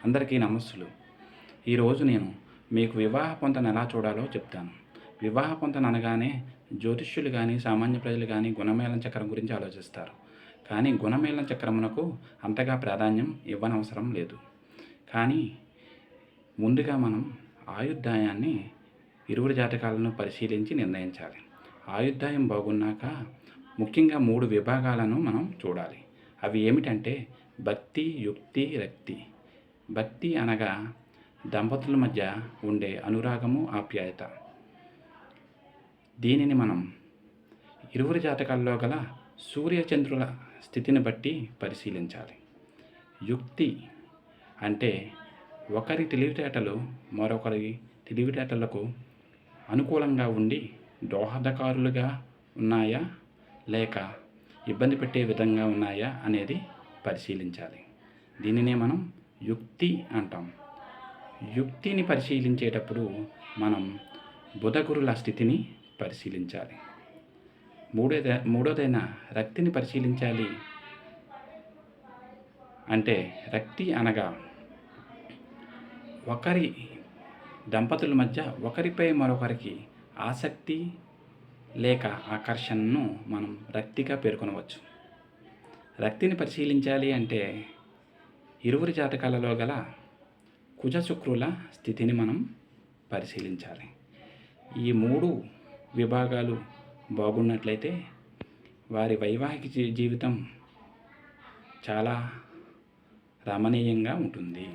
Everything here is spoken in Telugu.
అందరికీ నమస్సులు. ఈరోజు నేను మీకు వివాహ పొంతన ఎలా చూడాలో చెప్తాను. వివాహ పొంతన అనగానే జ్యోతిష్యులు కానీ, సామాన్య ప్రజలు కానీ గుణమేళం చక్రం గురించి ఆలోచిస్తారు. కానీ గుణమేళం చక్రమునకు అంతగా ప్రాధాన్యం ఇవ్వనవసరం లేదు. కానీ ముందుగా మనం ఆయుర్దాయాన్ని ఇరువురి జాతకాలను పరిశీలించి నిర్ణయించాలి. ఆయుర్దాయం బాగున్నాక ముఖ్యంగా 3 విభాగాలను మనం చూడాలి. అవి ఏమిటంటే భక్తి, యుక్తి, రక్తి. భక్తి అనగా దంపతుల మధ్య ఉండే అనురాగము, ఆప్యాయత. దీనిని మనం ఇరువురి జాతకాల్లో గల సూర్యచంద్రుల స్థితిని బట్టి పరిశీలించాలి. యుక్తి అంటే ఒకరి తెలివితేటలు మరొకరి తెలివితేటలకు అనుకూలంగా ఉండి దోహదకారులుగా ఉన్నాయా లేక ఇబ్బంది పెట్టే విధంగా ఉన్నాయా అనేది పరిశీలించాలి. దీనినే మనం యుక్తి అంటాం. యుక్తిని పరిశీలించేటప్పుడు మనం బుధగురుల స్థితిని పరిశీలించాలి. మూడోదైన రక్తిని పరిశీలించాలి. అంటే రక్తి అనగా ఒకరి దంపతుల మధ్య ఒకరిపై మరొకరికి ఆసక్తి లేక ఆకర్షణను మనం రక్తిగా పేర్కొనవచ్చు. రక్తిని పరిశీలించాలి అంటే ఇరువురి జాతకాలలో గల కుజ శుక్రుల స్థితిని మనం పరిశీలించాలి. ఈ 3 విభాగాలు బాగున్నట్లయితే వారి వైవాహిక జీవితం చాలా రమణీయంగా ఉంటుంది.